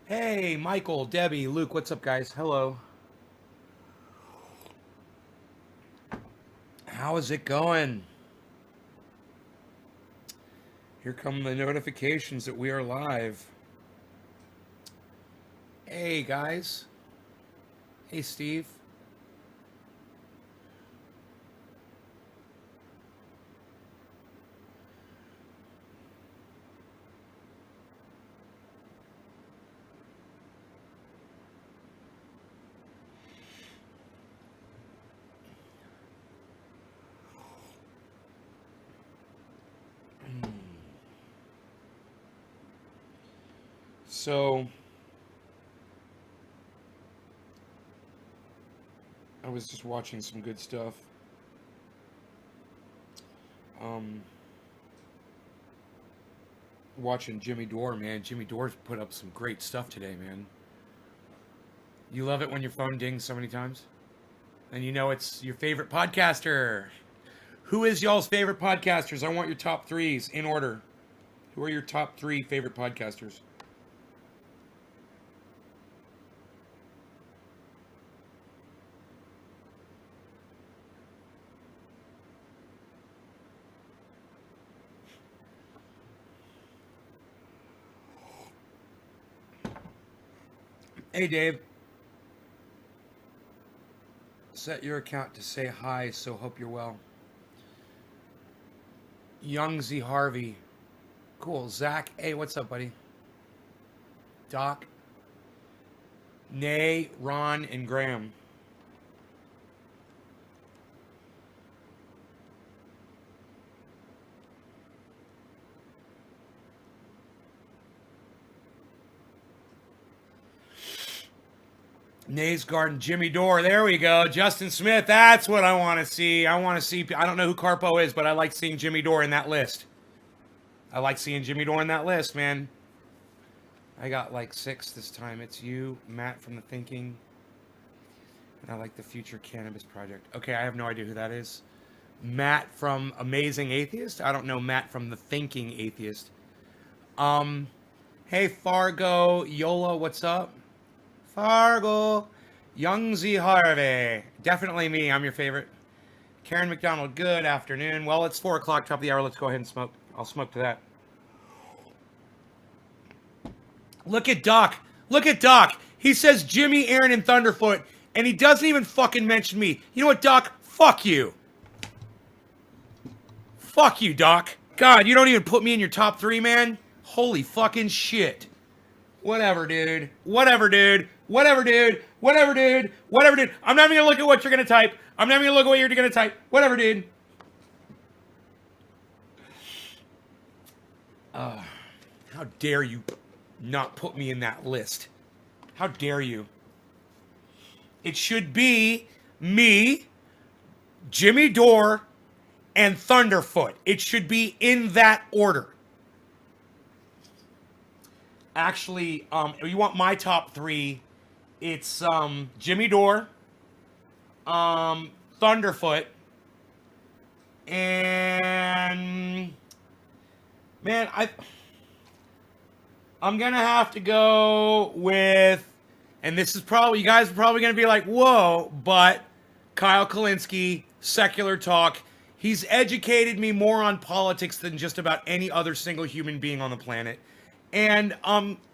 Hey, Michael, Debbie, Luke, what's up, guys? Hello. How is it going? Here come the notifications that we are live. Hey, guys. Hey, Steve. So, I was just watching some good stuff. Um, Watching Jimmy Dore, man. Jimmy Dore's put up some great stuff today, man. You love it when your phone dings so many times? And you know it's your favorite podcaster. Who is y'all's favorite podcasters? I want your top threes in order. Who are your top three favorite podcasters? Hey, Dave. Set your account to say hi, so hope you're well. Young Z Harvey. Cool. Zach. Hey, what's up, buddy? Doc. Nay, Ron, and Graham. Nay's Garden, Jimmy Dore. There we go. Justin Smith. That's what I want to see. I want to see. I don't know who Carpo is, but I like seeing Jimmy Dore in that list. I like seeing Jimmy Dore in that list, man. I got like six this time. It's you, Matt from The Thinking, and I like the Future Cannabis Project. Okay, I have no idea who that is. Matt from Amazing Atheist. I don't know Matt from The Thinking Atheist. Um, hey Fargo, Yola, what's up? Fargo, Young Z Harvey. Definitely me. I'm your favorite. Karen McDonald. Good afternoon. Well, it's 4 o'clock, top of the hour. Let's go ahead and smoke. I'll smoke to that. Look at Doc. Look at Doc. He says Jimmy, Aaron, and Thunderfoot, and he doesn't even fucking mention me. You know what, Doc? Fuck you. Fuck you, Doc. God, you don't even put me in your top three, man. Holy fucking shit. Whatever, dude. Whatever, dude. Whatever, dude. Whatever, dude. Whatever, dude. I'm not even gonna look at what you're gonna type. I'm not even gonna look at what you're gonna type. Whatever, dude. How dare you not put me in that list? How dare you? It should be me, Jimmy Dore, and Thunderfoot. It should be in that order. Actually, if you want my top three, it's Jimmy Dore, Thunderfoot, and man, I'm gonna have to go with, and this is probably, you guys are probably gonna be like, whoa, but Kyle Kalinske, Secular Talk. He's educated me more on politics than just about any other single human being on the planet. And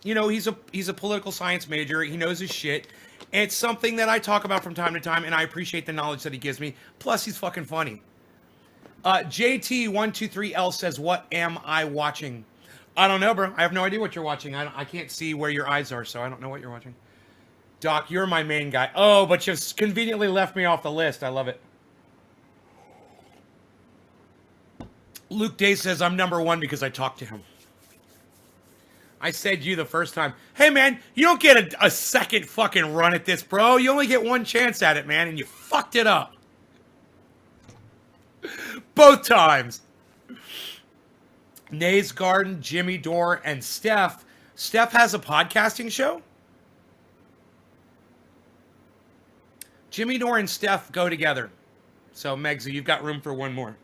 he's a political science major. He knows his shit. It's something that I talk about from time to time, and I appreciate the knowledge that he gives me. Plus, he's fucking funny. JT123L says, "What am I watching?" I don't know, bro. I have no idea what you're watching. I can't see where your eyes are, so I don't know what you're watching. Doc, you're my main guy. Oh, but you've conveniently left me off the list. I love it. Luke Day says, "I'm number one because I talked to him." I said you the first time. Hey, man, you don't get a second fucking run at this, bro. You only get one chance at it, man, and you fucked it up. Both times. Nay's Garden, Jimmy Dore, and Steph. Steph has a podcasting show? Jimmy Dore and Steph go together. So, Megza, you've got room for one more.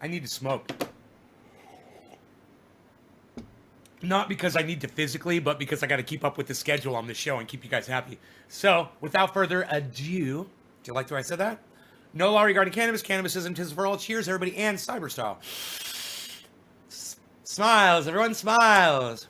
I need to smoke. Not because I need to physically, but because I got to keep up with the schedule on the show and keep you guys happy. So, without further ado, do you like the way I said that? No law regarding cannabis. Cannabis isn't his for all. Cheers, everybody, and Cyberstyle. Smiles. Everyone smiles.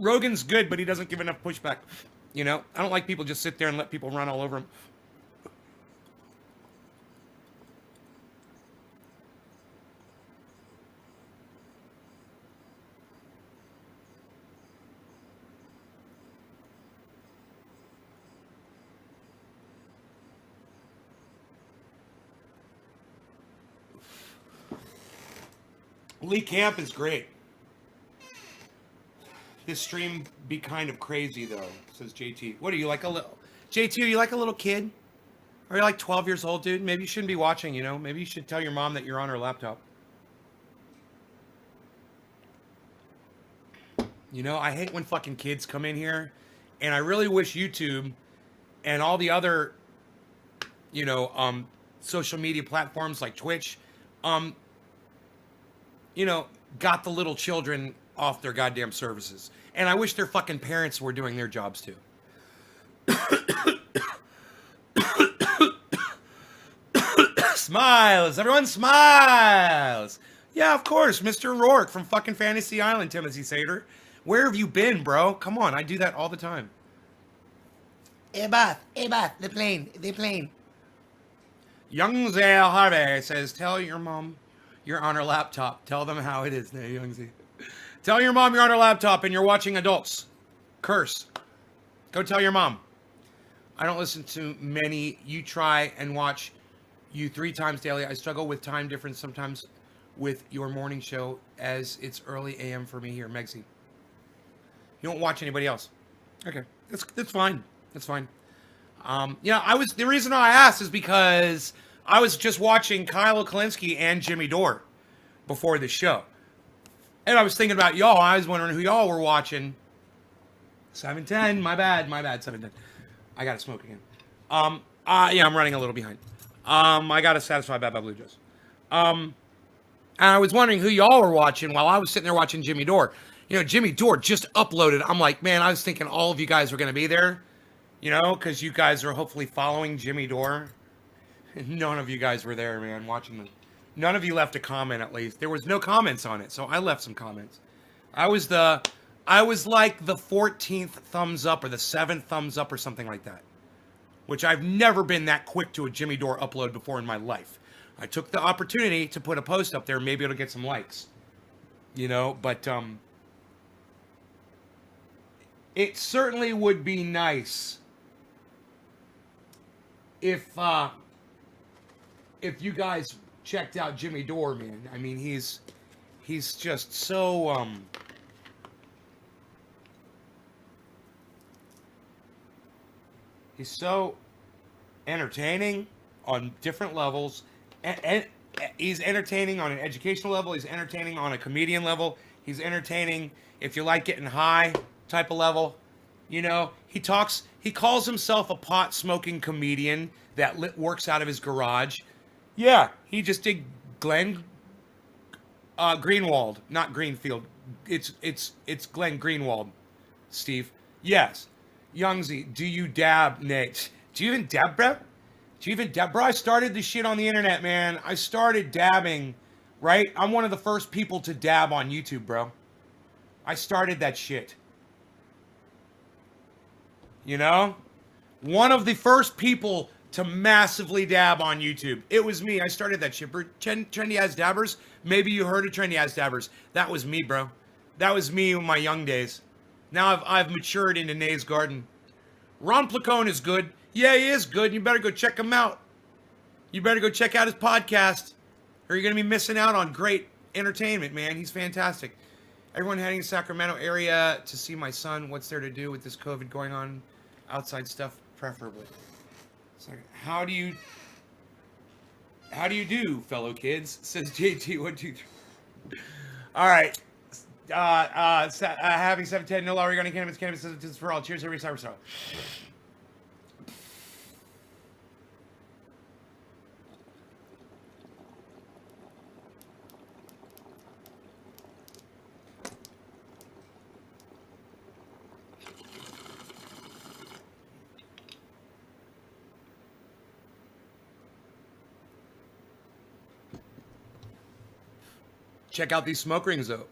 Rogan's good, but he doesn't give enough pushback. You know, I don't like people just sit there and let people run all over him. Lee Camp is great. This stream be kind of crazy though, says JT. What are you like a little JT? Are you like a little kid? Are you like 12 years old, dude? Maybe you shouldn't be watching. You know, maybe you should tell your mom that you're on her laptop. You know, I hate when fucking kids come in here, and I really wish YouTube and all the other, you know, social media platforms like Twitch, you know, got the little children off their goddamn services. And I wish their fucking parents were doing their jobs too. Smiles. Everyone smiles. Yeah, of course. Mr. Rourke from fucking Fantasy Island, Timothy Sater. Where have you been, bro? Come on. I do that all the time. Hey, Beth, the plane. Young Zale Harvey says, tell your mom you're on her laptop. Tell them how it is, Young Z. Tell your mom you're on her laptop and you're watching adults. Curse. Go tell your mom. I don't listen to many. You try and watch you 3 times daily. I struggle with time difference sometimes with your morning show as it's early AM for me here, Megsy. You don't watch anybody else. Okay. That's fine. That's fine. You know, the reason I asked is because I was just watching Kyle Okalinski and Jimmy Dore before the show. And I was thinking about y'all. I was wondering who y'all were watching. 7:10. My bad. 7:10. I gotta smoke again. Yeah, I'm running a little behind. I gotta satisfy Bad Bad Blue Jays. And I was wondering who y'all were watching while I was sitting there watching Jimmy Dore. You know, Jimmy Dore just uploaded. I'm like, man, I was thinking all of you guys were gonna be there. You know, because you guys are hopefully following Jimmy Dore. None of you guys were there, man, watching them. None of you left a comment, at least. There was no comments on it, so I left some comments. I was like the 14th thumbs up or the 7th thumbs up or something like that. Which I've never been that quick to a Jimmy Dore upload before in my life. I took the opportunity to put a post up there. Maybe it'll get some likes. You know, but it certainly would be nice if you guys checked out Jimmy Dore, man. I mean, he's just so he's so entertaining on different levels, and he's entertaining on an educational level. He's entertaining on a comedian level. He's entertaining if you like getting high type of level. You know, he calls himself a pot smoking comedian that works out of his garage. Yeah, he just did Glenn Greenwald, not Greenfield. It's Glenn Greenwald, Steve. Yes. Youngzy, do you dab, Nate? Do you even dab, bro? Do you even dab? Bro, I started this shit on the internet, man. I started dabbing, right? I'm one of the first people to dab on YouTube, bro. I started that shit. You know? One of the first people to massively dab on YouTube. It was me. I started that shit. Trendy As Dabbers. Maybe you heard of Trendy As Dabbers. That was me, bro. That was me in my young days. Now I've matured into Nay's Garden. Ron Placone is good. Yeah, he is good. You better go check him out. You better go check out his podcast, or you're going to be missing out on great entertainment, man. He's fantastic. Everyone heading to Sacramento area to see my son. What's there to do with this COVID going on? Outside stuff, preferably. How do you How do you do, fellow kids? Says JT123. All right. Having 710, no law regarding cannabis. Cannabis is for all. Cheers, every cyber. Check out these smoke rings, though.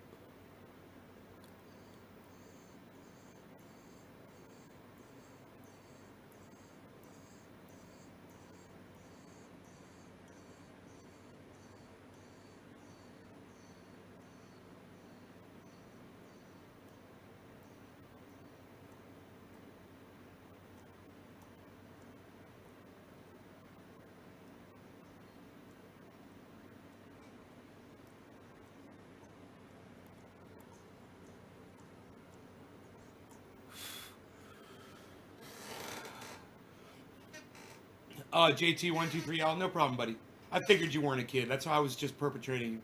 JT123L, no problem, buddy. I figured you weren't a kid. That's why I was just perpetrating.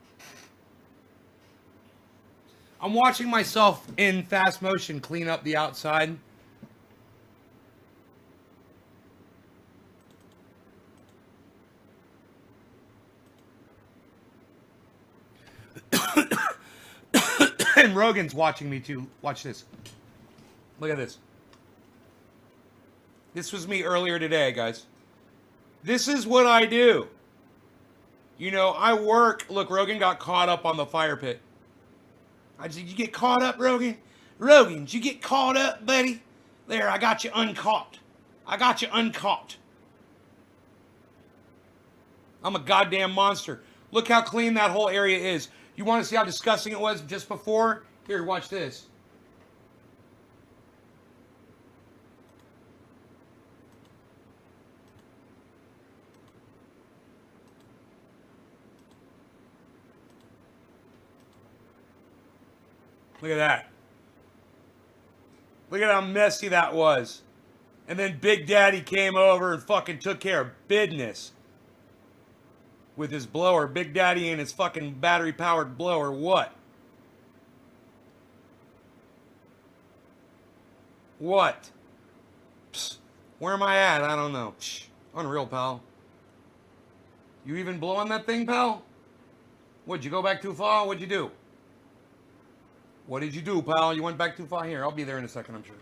I'm watching myself in fast motion clean up the outside. And Rogan's watching me too. Watch this. Look at this. This was me earlier today, guys. This is what I do. You know, I work. Look, Rogan got caught up on the fire pit. I said, you get caught up, Rogan? Rogan, did you get caught up, buddy? There, I got you uncaught. I got you uncaught. I'm a goddamn monster. Look how clean that whole area is. You want to see how disgusting it was just before? Here, watch this. Look at that. Look at how messy that was. And then Big Daddy came over and fucking took care of business. With his blower. Big Daddy and his fucking battery-powered blower. What? What? Psst. Where am I at? I don't know. Psh. Unreal, pal. You even blow on that thing, pal? What'd you go back too far? What'd you do? What did you do, pal? You went back too far. Here, I'll be there in a second, I'm sure.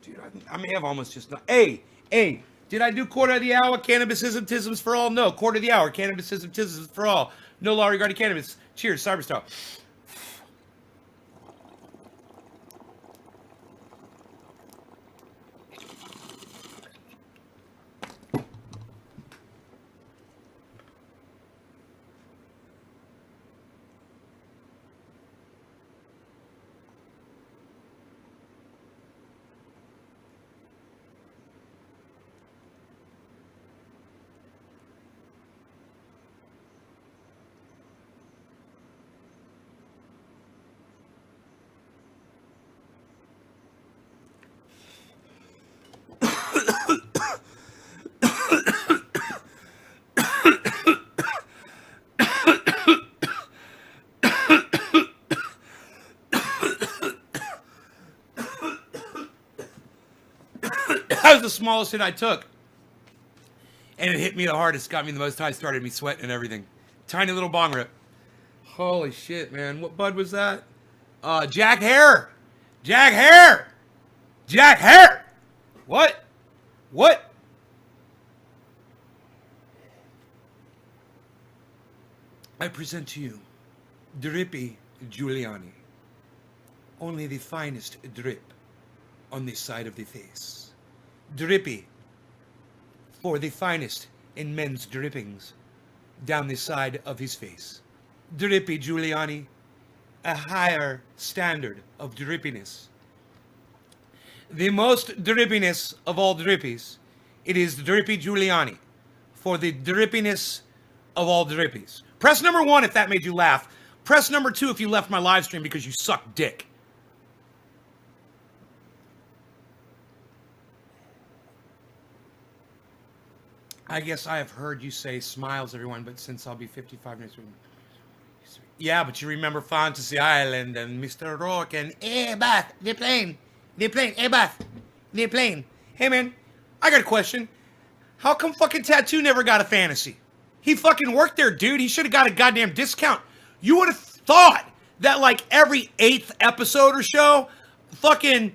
Dude, I may have almost just not. Hey, did I do quarter of the hour? Cannabisism, tisms for all? No, quarter of the hour. Cannabisism, tisms for all. No law regarding cannabis. Cheers, Cyberstar. That was the smallest hit I took. And it hit me the hardest, got me the most high, started me sweating and everything. Tiny little bong rip. Holy shit, man. What bud was that? Jack Hare. Jack Hare. Jack Hare. What? What? I present to you Drippy Giuliani. Only the finest drip on this side of the face. Drippy for the finest in men's drippings down the side of his face. Drippy Giuliani, a higher standard of drippiness. The most drippiness of all drippies, it is Drippy Giuliani for the drippiness of all drippies. Press number 1 if that made you laugh. Press number 2 if you left my live stream because you suck dick. I guess I have heard you say smiles, everyone, but since I'll be 55 next week. Yeah, but you remember Fantasy Island and Mr. Rourke and Hey, Bath, the plane, hey, Bath, the plane. Hey, man, I got a question. How come fucking Tattoo never got a fantasy? He fucking worked there, dude. He should have got a goddamn discount. You would have thought that like every 8th episode or so, fucking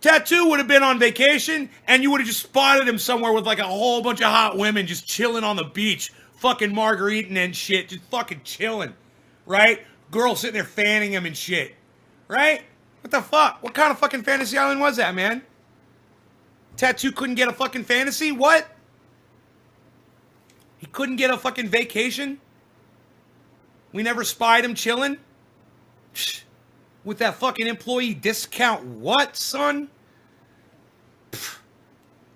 Tattoo would have been on vacation and you would have just spotted him somewhere with like a whole bunch of hot women just chilling on the beach, fucking margarita and shit, just fucking chilling, right? Girl sitting there fanning him and shit, right? What the fuck? What kind of fucking fantasy island was that, man? Tattoo couldn't get a fucking fantasy? What? He couldn't get a fucking vacation? We never spied him chilling? With that fucking employee discount, what, son?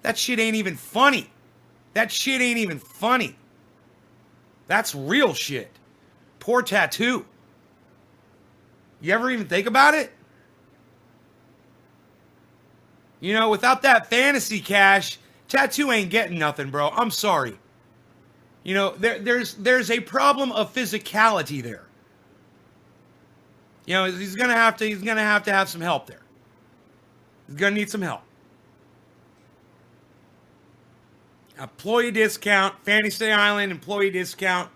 That shit ain't even funny. That shit ain't even funny. That's real shit. Poor Tattoo. You ever even think about it? You know, without that fantasy cash, Tattoo ain't getting nothing, bro. I'm sorry. You know, there's a problem of physicality there. You know, he's gonna have to have some help there. He's gonna need some help. Employee discount, Fantasy Island employee discount.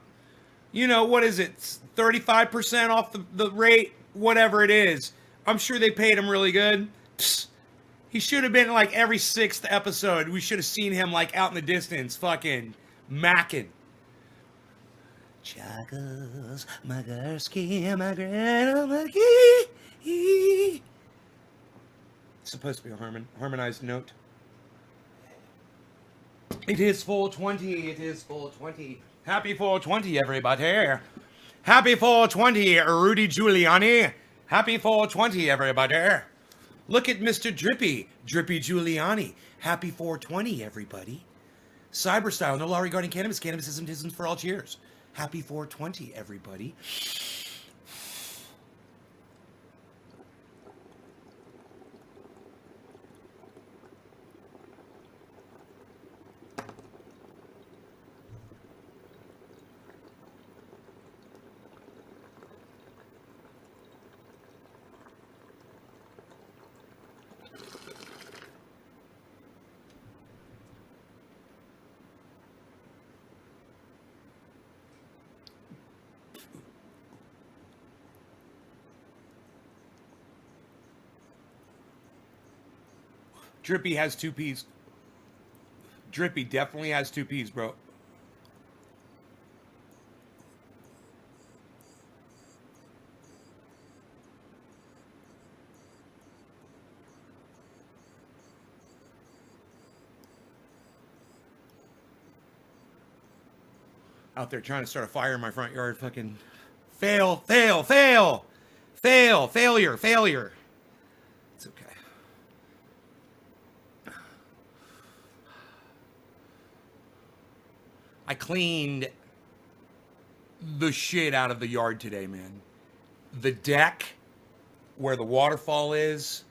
You know, what is it? 35% off the rate, whatever it is. I'm sure they paid him really good. Psst. He should have been like every 6th episode. We should have seen him like out in the distance, fucking macking. Chuckles, my Gursky, my grandma, my key. It's supposed to be a harmonized note. It is 420. It is 420. Happy 420, everybody. Happy 420, Rudy Giuliani. Happy 420, everybody. Look at Mr. Drippy Giuliani. Happy 420, everybody. Cyberstyle, no law regarding cannabis. Cannabis isn't for all cheers. Happy 420, everybody. Drippy has 2 P's. Drippy definitely has 2 P's, bro. Out there trying to start a fire in my front yard. Fucking failure. It's okay. I cleaned the shit out of the yard today, man. The deck where the waterfall is,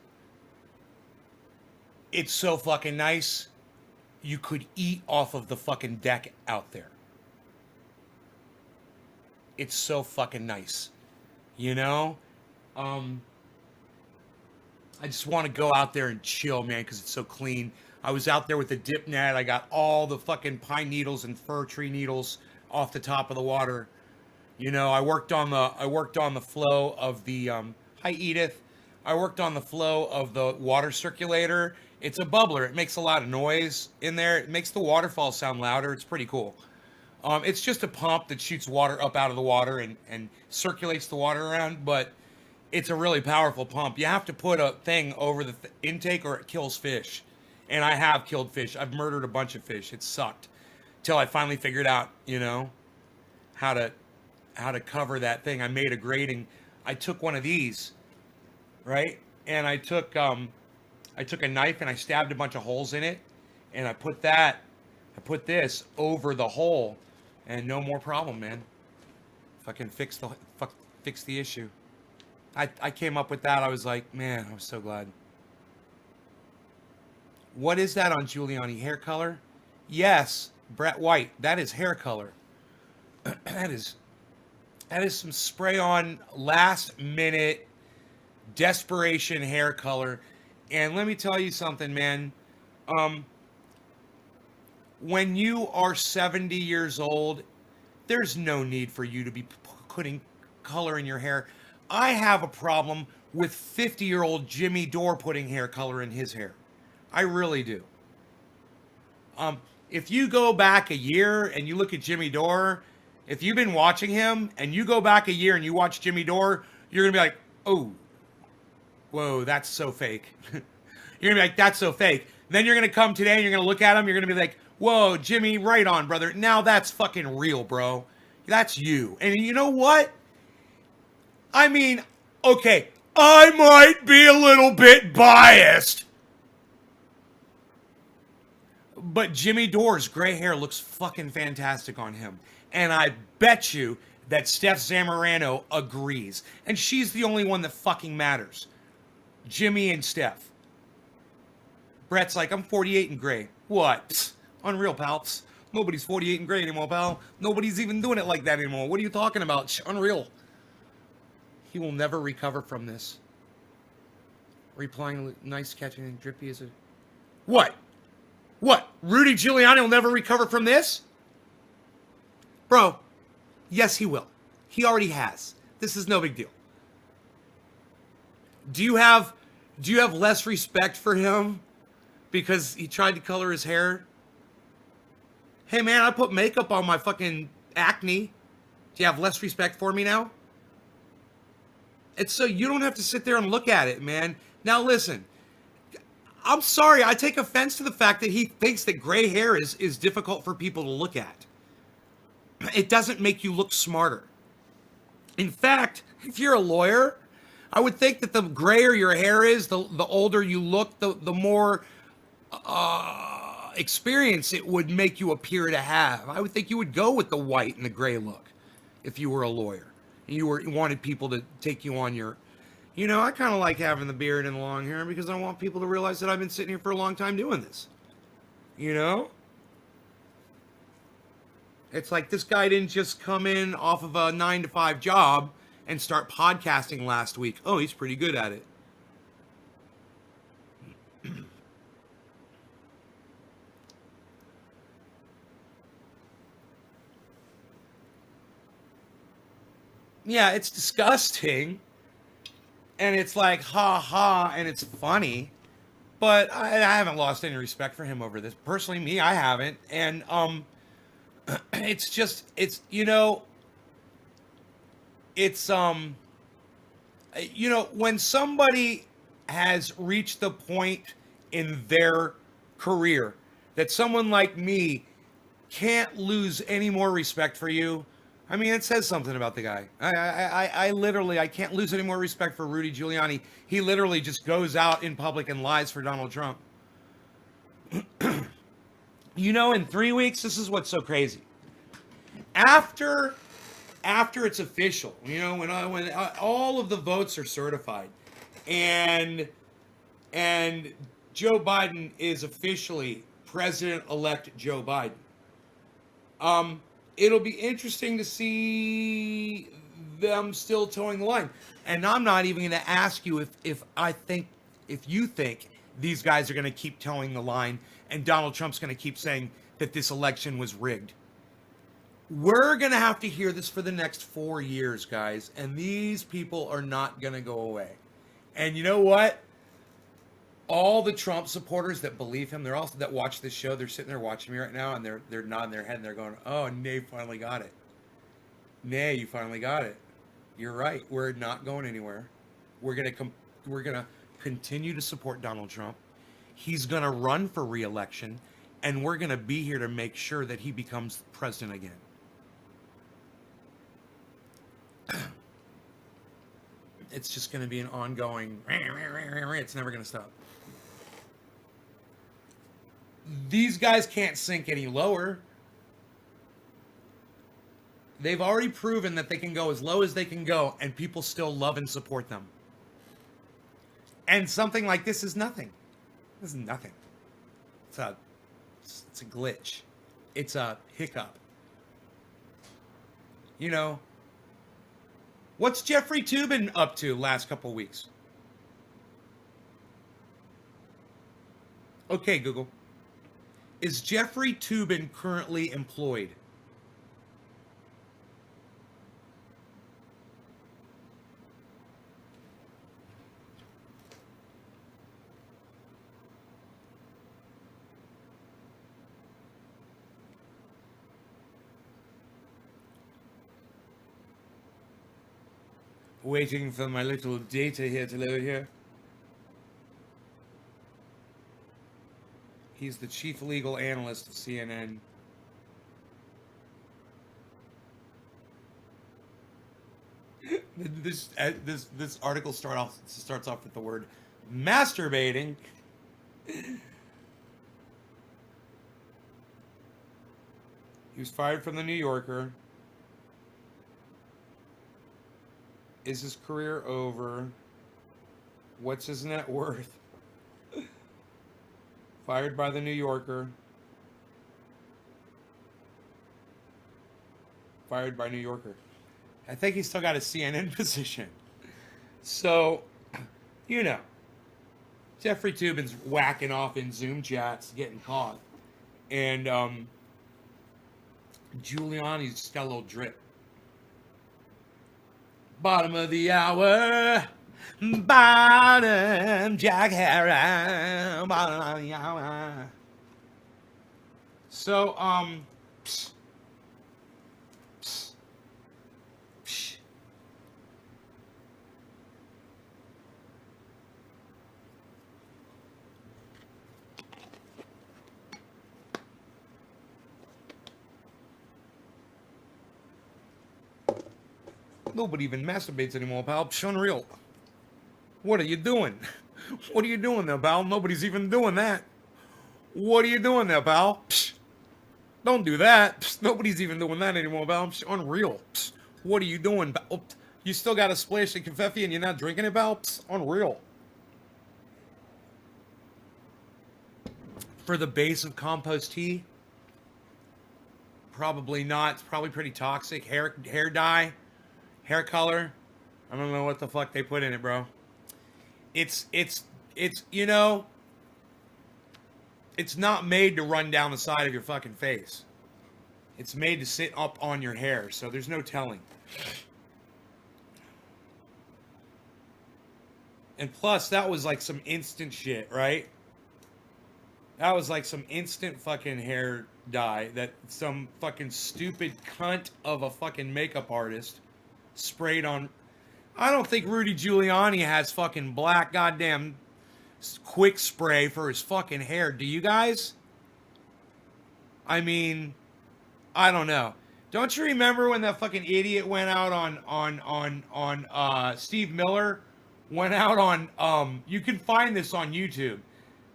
it's so fucking nice. You could eat off of the fucking deck out there. It's so fucking nice. You know? I just want to go out there and chill, man, because it's so clean. I was out there with the dip net. I got all the fucking pine needles and fir tree needles off the top of the water. You know, I worked on the flow of the hi Edith. I worked on the flow of the water circulator. It's a bubbler. It makes a lot of noise in there. It makes the waterfall sound louder. It's pretty cool. It's just a pump that shoots water up out of the water and circulates the water around, but it's a really powerful pump. You have to put a thing over the intake or it kills fish. And I have killed fish. I've murdered a bunch of fish. It sucked. Till I finally figured out, you know, how to cover that thing. I made a grating. I took one of these, right? And I took a knife and I stabbed a bunch of holes in it. And I put this over the hole. And no more problem, man. Fucking fix the issue. I came up with that. I was like, man, I was so glad. What is that on Giuliani? Hair color? Yes. Brett White, that is hair color. that is that is some spray on last minute desperation hair color. And let me tell you something, man. Um, when you are 70 years old, there's no need for you to be putting color in your hair. I have a problem with 50-year-old Jimmy Dore putting hair color in his hair. I really do. If you go back a year and you look at Jimmy Dore, if you've been watching him and you go back a year and you watch Jimmy Dore, you're gonna be like, oh, whoa, that's so fake. You're gonna be like, that's so fake. Then you're gonna come today and you're gonna look at him, you're gonna be like, whoa, Jimmy, right on, brother. Now that's fucking real, bro. That's you. And you know what? I mean, okay, I might be a little bit biased, but Jimmy Dore's gray hair looks fucking fantastic on him. And I bet you that Steph Zamorano agrees. And she's the only one that fucking matters. Jimmy and Steph. Brett's like, I'm 48 and gray. What? Psst, unreal, pal. Psst, nobody's 48 and gray anymore, pal. Nobody's even doing it like that anymore. What are you talking about? Shh, unreal. He will never recover from this. Replying, nice catching and drippy as a... What? What? Rudy Giuliani will never recover from this? Bro, yes he will. He already has. This is no big deal. Do you have less respect for him because he tried to color his hair? Hey man, I put makeup on my fucking acne. Do you have less respect for me now? It's so you don't have to sit there and look at it, man. Now listen, I'm sorry, I take offense to the fact that he thinks that gray hair is difficult for people to look at. It doesn't make you look smarter. In fact, if you're a lawyer, I would think that the grayer your hair is, the older you look, the more experience it would make you appear to have. I would think you would go with the white and the gray look if you were a lawyer. And you wanted people to take you on your... You know, I kind of like having the beard and the long hair because I want people to realize that I've been sitting here for a long time doing this. You know? It's like this guy didn't just come in off of a 9-to-5 job and start podcasting last week. Oh, he's pretty good at it. Yeah, it's disgusting. And it's like, ha ha, and it's funny. But I haven't lost any respect for him over this. Personally, me, I haven't. And, it's just, it's, you know, it's, you know, when somebody has reached the point in their career that someone like me can't lose any more respect for you, I mean, it says something about the guy. I literally, I can't lose any more respect for Rudy Giuliani. He literally just goes out in public and lies for Donald Trump. You know, in 3 weeks, this is what's so crazy. After it's official, you know, when all of the votes are certified, and Joe Biden is officially President-elect Joe Biden. It'll be interesting to see them still towing the line. And I'm not even going to ask you if you think these guys are going to keep towing the line and Donald Trump's going to keep saying that this election was rigged. We're going to have to hear this for the next 4 years, guys. And these people are not going to go away. And you know what? All the Trump supporters that believe him, they're also that watch this show, they're sitting there watching me right now, and they're nodding their head and they're going, "Oh, Nay finally got it. Nay, you finally got it. You're right. We're not going anywhere. We're gonna continue to support Donald Trump. He's gonna run for re-election, and we're gonna be here to make sure that he becomes president again." It's just gonna be an ongoing. It's never gonna stop. These guys can't sink any lower. They've already proven that they can go as low as they can go, and people still love and support them. And something like this is nothing. This is nothing. It's a glitch. It's a hiccup. You know, what's Jeffrey Toobin up to last couple weeks? Okay, Google. Is Jeffrey Toobin currently employed? Waiting for my little data here to load here. He's the chief legal analyst of CNN. This article starts off with the word masturbating. He was fired from the New Yorker. Is his career over? What's his net worth? Fired by the New Yorker. Fired by New Yorker. I think he's still got a CNN position. So, you know, Jeffrey Toobin's whacking off in Zoom chats, getting caught. And Giuliani's got a little drip. Bottom of the hour. Bottom, Jack Harris. Bottom of the hour. So, psst, psst, psst. Nobody even masturbates anymore, pal. Psh, unreal. What are you doing? What are you doing there, pal? Nobody's even doing that. What are you doing there, pal? Psh, don't do that. Psh, nobody's even doing that anymore, pal. Psh, unreal. Psh, what are you doing, pal? You still got a splash of confetti and you're not drinking it, pal? Psh, unreal. For the base of compost tea? Probably not. It's probably pretty toxic. Hair dye. Hair color, I don't know what the fuck they put in it, bro. It's you know, it's not made to run down the side of your fucking face. It's made to sit up on your hair, so there's no telling. And plus, that was like some instant shit, right? That was like some instant fucking hair dye that some fucking stupid cunt of a fucking makeup artist sprayed on. I don't think Rudy Giuliani has fucking black goddamn quick spray for his fucking hair. Do you guys? I mean, I don't know. Don't you remember when that fucking idiot went out on Steve Miller went out on you can find this on YouTube.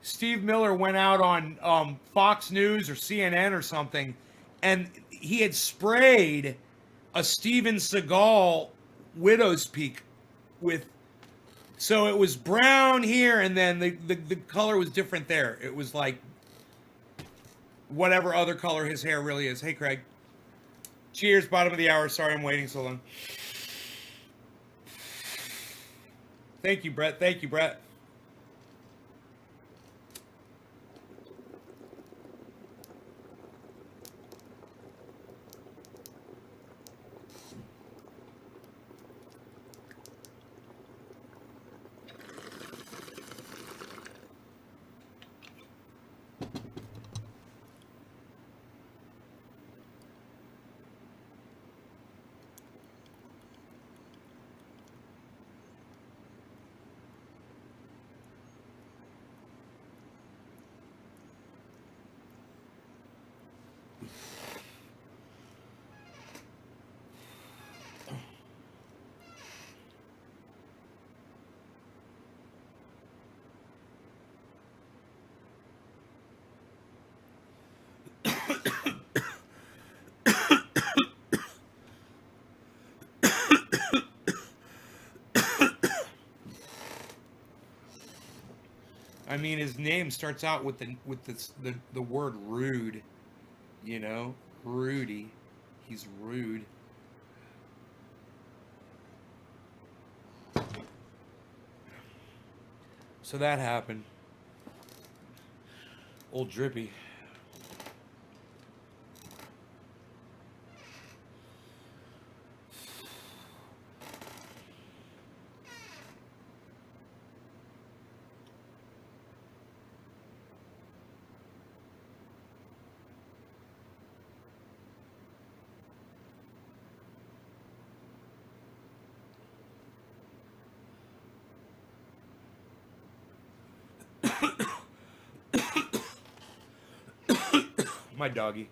Steve Miller went out on Fox News or CNN or something, and he had sprayed a Steven Seagal widow's peak with, so it was brown here and then the color was different there. It was like whatever other color his hair really is. Hey Craig. Cheers, bottom of the hour. Sorry I'm waiting so long. Thank you, Brett. Thank you, Brett. I mean, his name starts out with the word rude. You know, Rudy. He's rude. So that happened. Old Drippy. My doggy.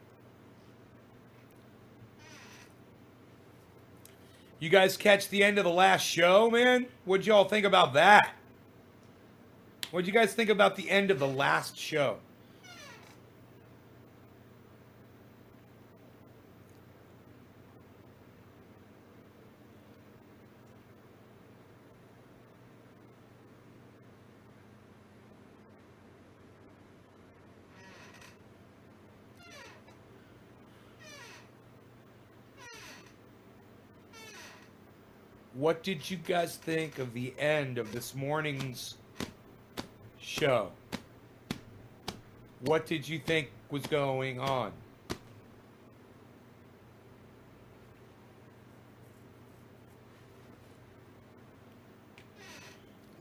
You guys catch the end of the last show, man? What'd y'all think about that? What'd you guys think about the end of the last show? What did you guys think of the end of this morning's show? What did you think was going on?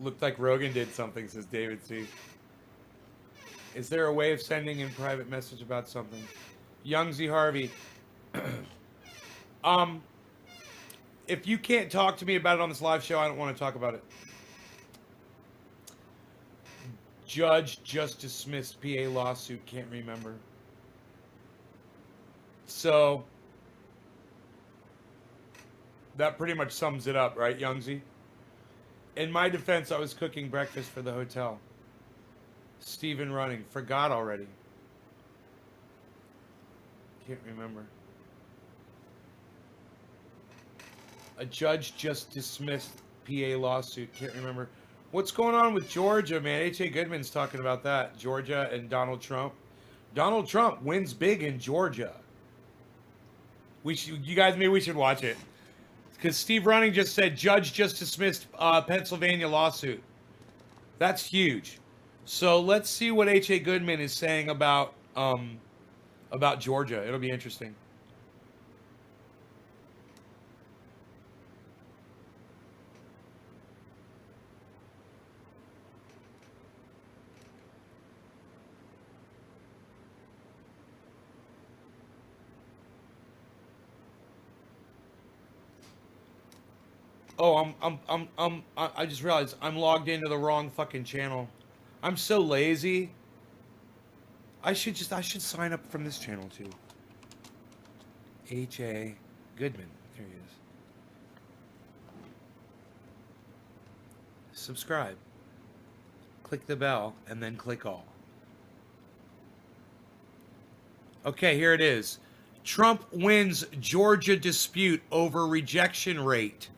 Looked like Rogan did something, says David C. Is there a way of sending in private message about something? Young Z Harvey. If you can't talk to me about it on this live show, I don't want to talk about it. Judge just dismissed PA lawsuit, can't remember. So, that pretty much sums it up, right, Youngzy? In my defense, I was cooking breakfast for the hotel. Steven running. Forgot already. Can't remember. A judge just dismissed PA lawsuit. Can't remember. What's going on with Georgia, man? H.A. Goodman's talking about that. Georgia and Donald Trump. Donald Trump wins big in Georgia. You guys, maybe we should watch it. Because Steve Running just said judge just dismissed Pennsylvania lawsuit. That's huge. So let's see what H.A. Goodman is saying about Georgia. It'll be interesting. Oh, I just realized I'm logged into the wrong fucking channel. I'm so lazy. I should sign up from this channel too. H.A. Goodman. There he is. Subscribe. Click the bell and then click all. Okay, here it is. Trump wins Georgia dispute over rejection rate.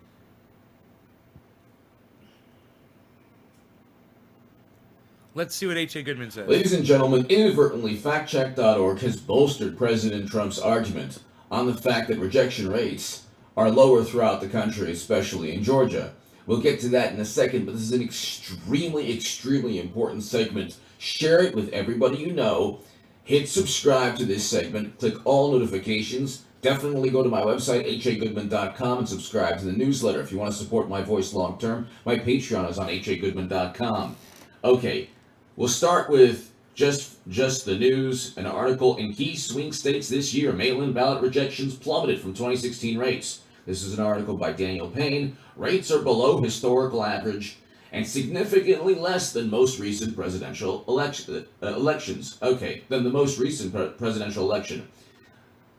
Let's see what H.A. Goodman says. Ladies and gentlemen, inadvertently, factcheck.org has bolstered President Trump's argument on the fact that rejection rates are lower throughout the country, especially in Georgia. We'll get to that in a second, but this is an extremely important segment. Share it with everybody you know. Hit subscribe to this segment. Click all notifications. Definitely go to my website, hagoodman.com, and subscribe to the newsletter. If you want to support my voice long term, my Patreon is on hagoodman.com. Okay. We'll start with just the news. An article in key swing states this year, mail-in ballot rejections plummeted from 2016 rates. This is an article by Daniel Payne. Rates are below historical average and significantly less than most recent presidential elections. Okay, than the most recent presidential election.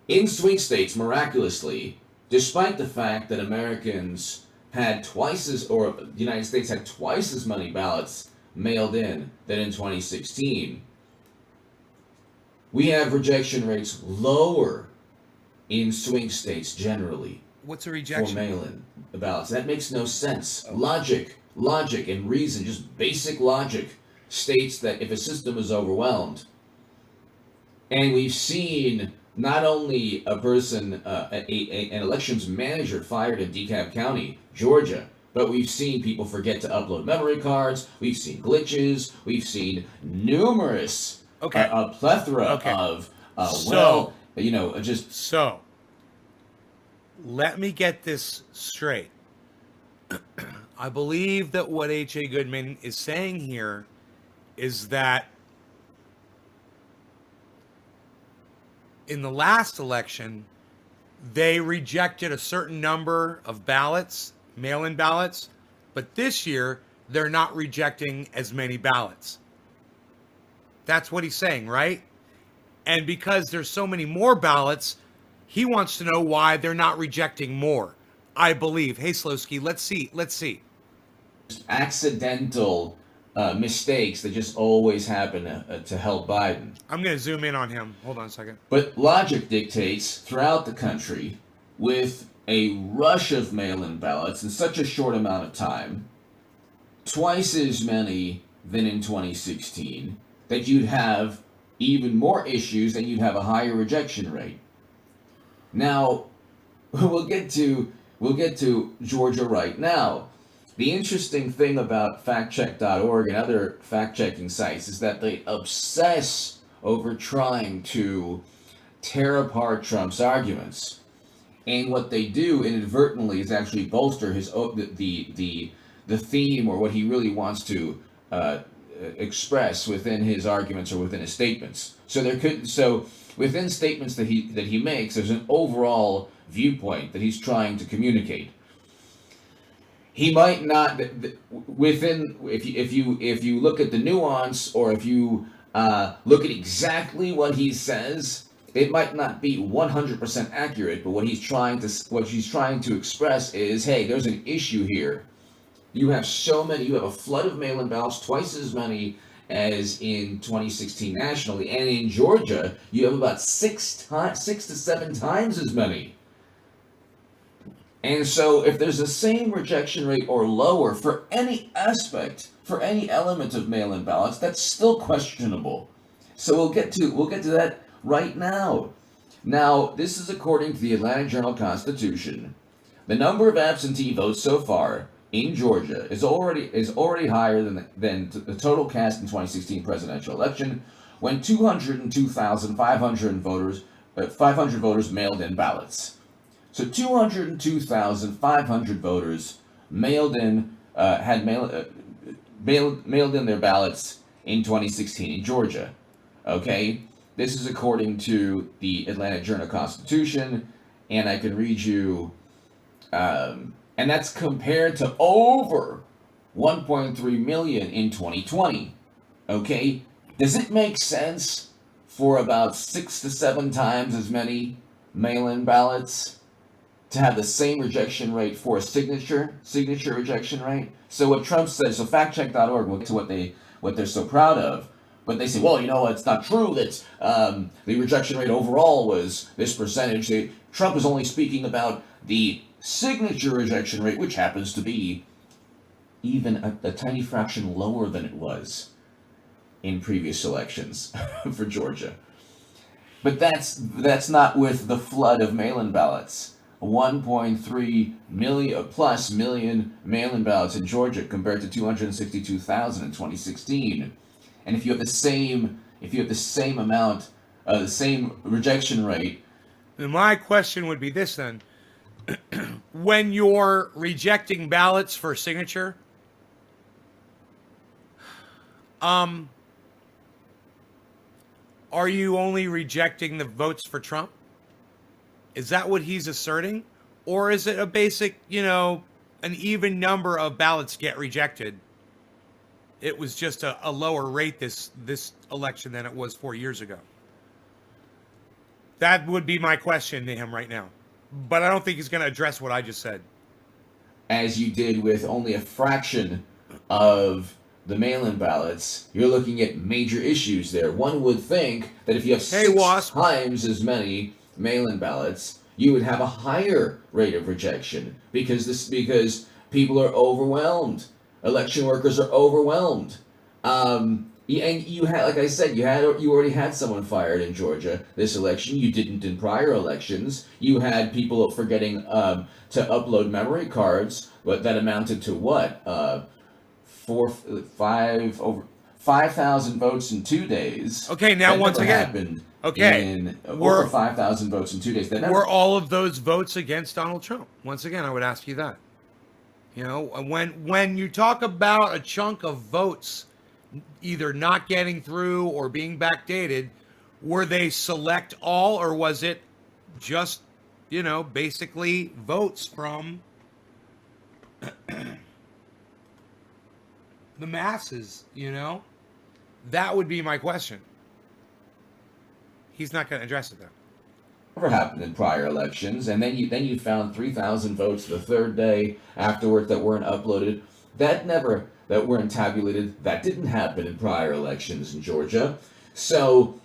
In swing states, miraculously, despite the fact that Americans had the United States had twice as many ballots mailed in than in 2016, we have rejection rates lower in swing states generally. What's a rejection? For mail-in ballots. That makes no sense. Logic and reason, just basic logic, states that if a system is overwhelmed, and we've seen not only a person, an elections manager fired in DeKalb County, Georgia, but we've seen people forget to upload memory cards. We've seen glitches. We've seen numerous, Okay. a plethora Okay. of, So- just So, let me get this straight. I believe that what H.A. Goodman is saying here is that in the last election, they rejected a certain number of ballots, mail-in ballots, but this year they're not rejecting as many ballots. That's what he's saying, right? And because there's so many more ballots, he wants to know why they're not rejecting more. I believe. Hey, Slowski, let's see. accidental mistakes that just always happen to help Biden. I'm going to zoom in on him. Hold on a second. But logic dictates throughout the country, with a rush of mail-in ballots in such a short amount of time, twice as many than in 2016, that you'd have even more issues and you'd have a higher rejection rate. Now, we'll get to Georgia right now. The interesting thing about factcheck.org and other fact-checking sites is that they obsess over trying to tear apart Trump's arguments. And what they do inadvertently is actually bolster his the theme, or what he really wants to express within his arguments or within his statements. So within statements that he makes, there's an overall viewpoint that he's trying to communicate. He might not within if you look at the nuance, or if you look at exactly what he says, it might not be 100% accurate. But what he's trying to express is, hey, there's an issue here. You have a flood of mail-in ballots, twice as many as in 2016 nationally, and in Georgia you have about 6 to 7 times as many. And so if there's the same rejection rate or lower for any aspect, for any element of mail-in ballots, that's still questionable. So we'll get to that right now. Now, this is according to the Atlanta Journal-Constitution. The number of absentee votes so far in Georgia is already higher than the total cast in 2016 presidential election, when 202,500 voters mailed in ballots. So 202,500 voters mailed in their ballots in 2016 in Georgia. Okay, this is according to the Atlanta Journal-Constitution, and I can read you. And that's compared to over 1.3 million in 2020. Okay, does it make sense for about 6 to 7 times as many mail-in ballots to have the same rejection rate for a signature rejection rate? So what Trump says, so factcheck.org, we'll get to what they're so proud of, but they say, well, it's not true that the rejection rate overall was this percentage. Trump is only speaking about the signature rejection rate, which happens to be even a tiny fraction lower than it was in previous elections for Georgia. But that's not with the flood of mail-in ballots. 1.3 million mail-in ballots in Georgia compared to 262,000 in 2016. And if you have the same amount, the same rejection rate. Then my question would be this then. When you're rejecting ballots for signature, are you only rejecting the votes for Trump? Is that what he's asserting? Or is it a basic, an even number of ballots get rejected? It was just a lower rate this election than it was 4 years ago. That would be my question to him right now. But I don't think he's going to address what I just said. As you did with only a fraction of the mail-in ballots, you're looking at major issues there. One would think that if you have 6 times as many mail-in ballots, you would have a higher rate of rejection because people are overwhelmed. Election workers are overwhelmed. And you had, like I said, you already had someone fired in Georgia this election. You didn't in prior elections. You had people forgetting to upload memory cards, but that amounted to what? 5,000 votes in 2 days. Okay, now That once never again, happened okay, in we're over 5,000 votes in 2 days. That never, were all of those votes against Donald Trump? Once again, I would ask you that. You know, when you talk about a chunk of votes either not getting through or being backdated, were they select all, or was it just, you know, basically votes from the masses, you know? That would be my question. He's not going to address it though. never happened in prior elections, and then you found 3,000 votes the third day afterward that weren't uploaded. That weren't tabulated. That didn't happen in prior elections in Georgia. So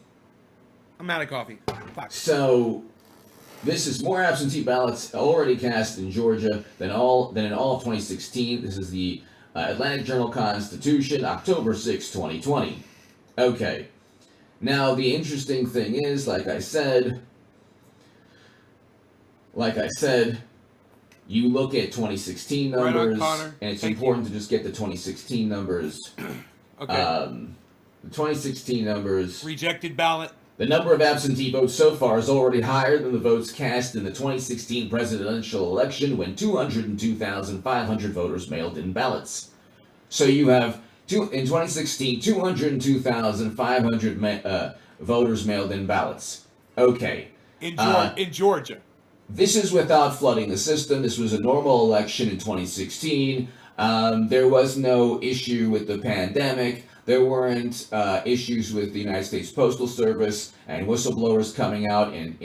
I'm out of coffee. Fuck. so this is more absentee ballots already cast in Georgia than in all of 2016. This is the Atlantic Journal-Constitution, October 6, 2020. Okay. Now the interesting thing is, like I said, you look at 2016 Right on, numbers, Connor. and it's Thank important to just get the 2016 numbers. Okay. The 2016 numbers. Rejected ballot. The number of absentee votes so far is already higher than the votes cast in the 2016 presidential election, when 202,500 voters mailed in ballots. So you have in 2016, 202,500 voters mailed in ballots. Okay. In Georgia. This is without flooding the system. This was a normal election in 2016. There was no issue with the pandemic. There weren't issues with the United States Postal Service and whistleblowers coming out in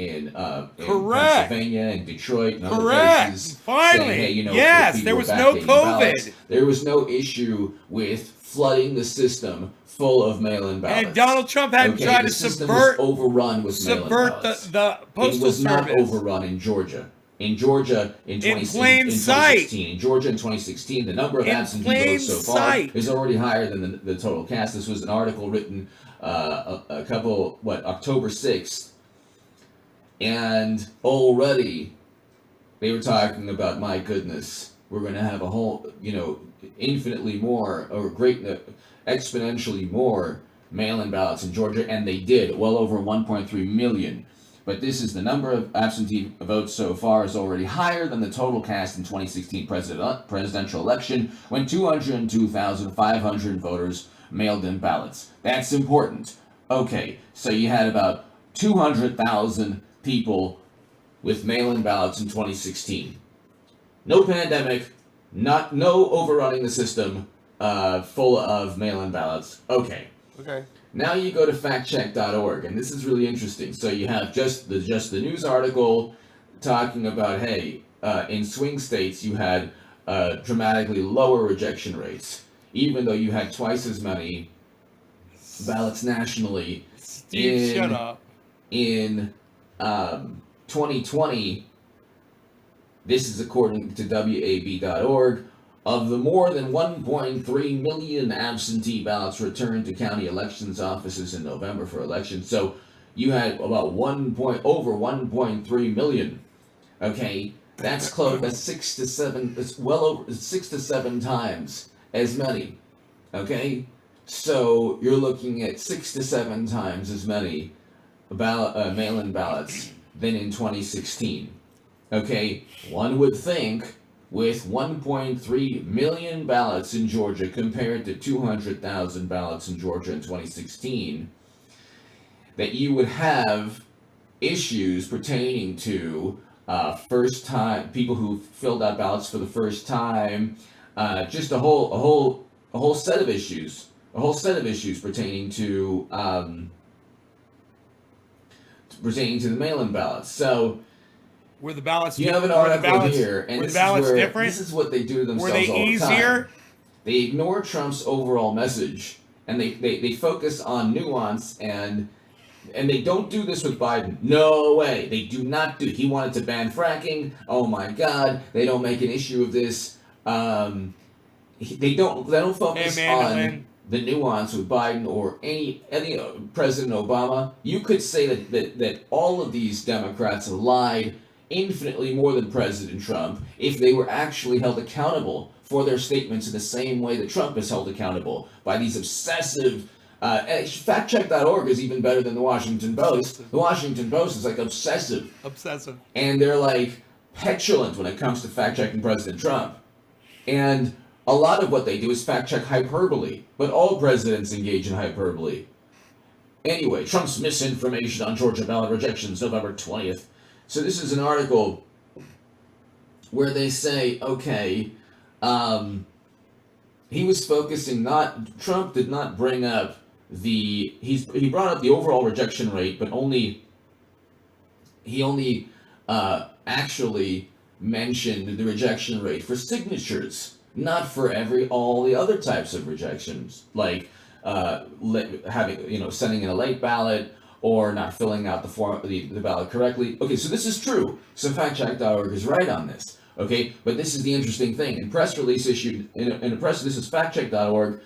Pennsylvania and Detroit and other places. Finally. Saying, hey, you know, yes, people there were was no backdating COVID. ballots. There was no issue with flooding the system full of mail-in ballots. And Donald Trump hadn't tried the to system subvert was overrun with mail-in ballots. the Postal It was Service. not overrun in Georgia. In Georgia, in 2016, in Georgia in 2016, the number of absentee votes so far is already higher than the total cast. This was an article written October 6th, and already they were talking about, my goodness, we're going to have a whole, infinitely more or exponentially more mail-in ballots in Georgia, and they did, well over 1.3 million. But this is the number of absentee votes so far is already higher than the total cast in 2016 presidential election, when 202,500 voters mailed in ballots. That's important. Okay, so you had about 200,000 people with mail-in ballots in 2016. No pandemic, no overrunning the system, full of mail-in ballots. Okay. Now you go to factcheck.org, and this is really interesting. So you have just the news article talking about, hey, in swing states you had dramatically lower rejection rates, even though you had twice as many ballots nationally. Steve, shut up. In 2020, this is according to WAB.org. Of the more than 1.3 million absentee ballots returned to county elections offices in November for elections, so you had about over 1.3 million. Okay, that's close. That's 6 to 7. That's well over 6 to 7 times as many. Okay, so you're looking at 6 to 7 times as many mail-in ballots than in 2016. Okay, one would think, with 1.3 million ballots in Georgia compared to 200,000 ballots in Georgia in 2016, that you would have issues pertaining to first-time people who filled out ballots for the first time, just a whole set of issues, pertaining to the mail-in ballots. So. Were the ballots? You have an article here, and this is what they do themselves all the time. Were they easier? They ignore Trump's overall message, and they focus on nuance, and they don't do this with Biden. No way. They do not do. He wanted to ban fracking. Oh my God. They don't make an issue of this. They don't focus on the nuance with Biden or any President Obama, you could say that all of these Democrats lied infinitely more than President Trump if they were actually held accountable for their statements in the same way that Trump is held accountable by these obsessive. Factcheck.org is even better than the Washington Post. The Washington Post is like obsessive. Obsessive. And they're like petulant when it comes to fact checking President Trump. And a lot of what they do is fact check hyperbole, but all presidents engage in hyperbole. Anyway, Trump's misinformation on Georgia ballot rejections, November 20th. So this is an article where they say, okay, he was focusing Trump did not bring up he brought up the overall rejection rate, but he only actually mentioned the rejection rate for signatures, not for all the other types of rejections, like sending in a late ballot or not filling out the ballot correctly. Okay, so this is true. So factcheck.org is right on this. Okay, but this is the interesting thing. This is factcheck.org.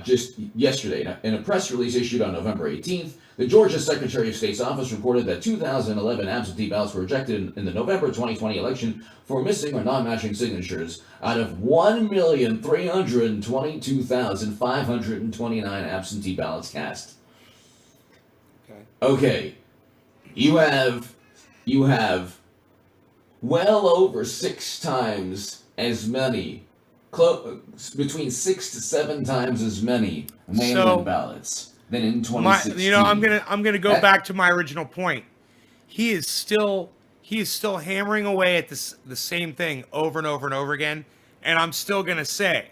Just yesterday, in a press release issued on November 18th, the Georgia Secretary of State's office reported that 2011 absentee ballots were rejected in the November 2020 election for missing or non-matching signatures out of 1,322,529 absentee ballots cast. Okay, you have well over 6 times as many. Between 6 to 7 times as many mail-in ballots than in 2016. I'm gonna go back to my original point. He is still hammering away at the same thing over and over and over again, and I'm still gonna say,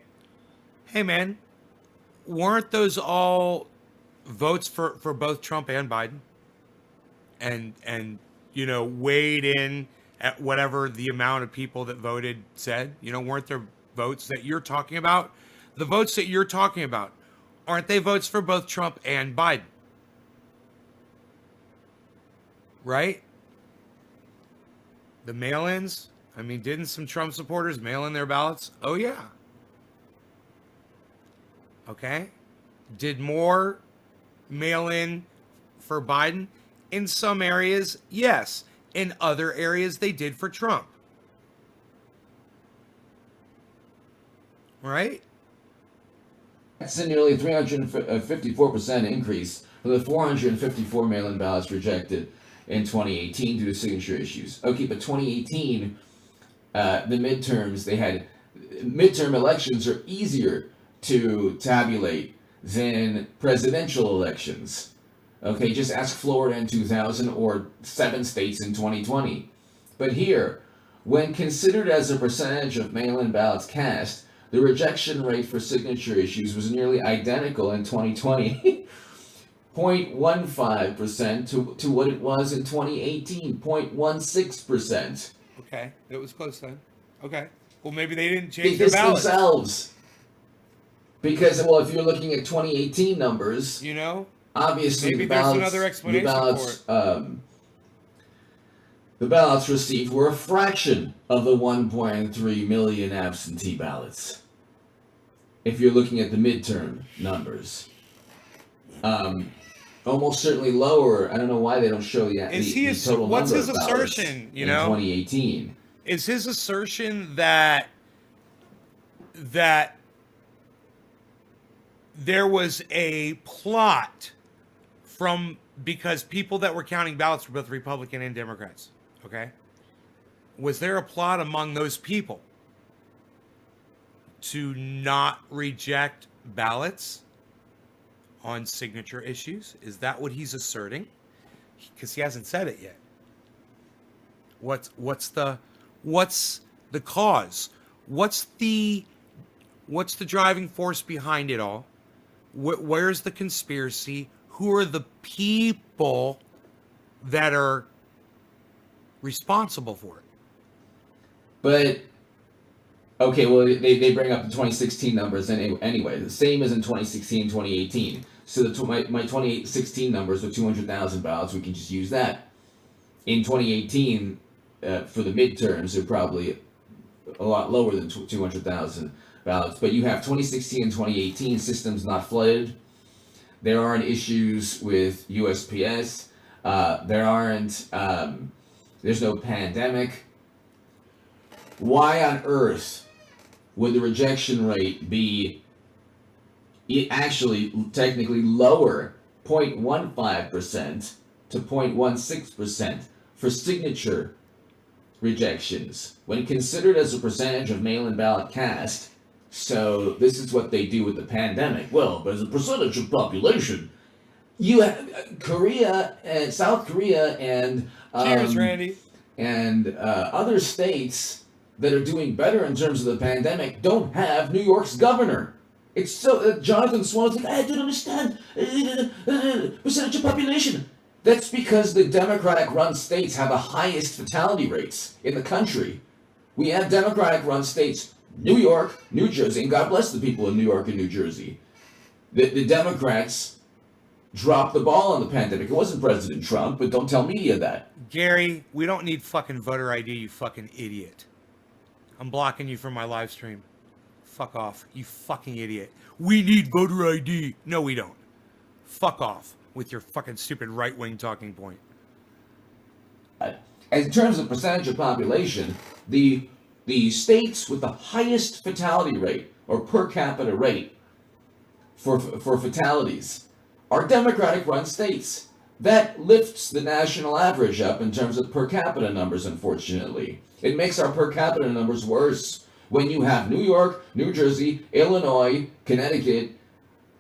hey man, weren't those all votes for both Trump and Biden? And weighed in at whatever the amount of people that voted said. Weren't there votes that you're talking about? The votes that you're talking about, aren't they votes for both Trump and Biden? Right? The mail-ins, didn't some Trump supporters mail in their ballots? Oh yeah. Okay. Did more mail in for Biden? In some areas, yes. In other areas, they did for Trump. Right? That's a nearly 354% increase for the 454 mail-in ballots rejected in 2018 due to signature issues. Okay, but 2018, the midterms, midterm elections are easier to tabulate than presidential elections. Okay, just ask Florida in 2000 or 7 states in 2020. But here, when considered as a percentage of mail-in ballots cast, the rejection rate for signature issues was nearly identical in 2020, 0.15% to what it was in 2018, 0.16%. Okay, it was close then. Okay, well maybe they didn't change their This ballots themselves. Because, if you're looking at 2018 numbers, obviously maybe there's another explanation for it. The ballots received were a fraction of the 1.3 million absentee ballots. If you're looking at the midterm numbers, almost certainly lower. I don't know why they don't show the total what's number his of ballots assertion? In 2018, is his assertion that there was a plot because people that were counting ballots were both Republican and Democrats? Okay. Was there a plot among those people to not reject ballots on signature issues? Is that what he's asserting? Because he hasn't said it yet. What's the cause? What's the driving force behind it all? Where's the conspiracy? Who are the people that are responsible for it? But okay, well they bring up the 2016 numbers anyway. The same as in 2016, 2018. So my 2016 numbers were 200,000 ballots. We can just use that. In 2018, for the midterms, they're probably a lot lower than 200,000. ballots, but you have 2016 and 2018 systems not flooded. There aren't issues with USPS. There's no pandemic. Why on earth would the rejection rate be actually technically lower, 0.15% to 0.16% for signature rejections when considered as a percentage of mail-in ballot cast? So this is what they do with the pandemic. Well, but as a percentage of population, you have Korea and South Korea and Cheers, Randy. and other states that are doing better in terms of the pandemic don't have New York's governor. It's so Jonathan Swan's like, I don't understand percentage of population. That's because the Democratic-run states have the highest fatality rates in the country. We have Democratic-run states, New York, New Jersey, and God bless the people in New York and New Jersey. The Democrats dropped the ball on the pandemic. It wasn't President Trump, but don't tell media that. Gary, we don't need fucking voter ID, you fucking idiot. I'm blocking you from my live stream. Fuck off, you fucking idiot. We need voter ID. No, we don't. Fuck off with your fucking stupid right-wing talking point. In terms of percentage of population, the states with the highest fatality rate or per capita rate for fatalities are Democratic-run states. That lifts the national average up in terms of per capita numbers, unfortunately. It makes our per capita numbers worse. When you have New York, New Jersey, Illinois, Connecticut,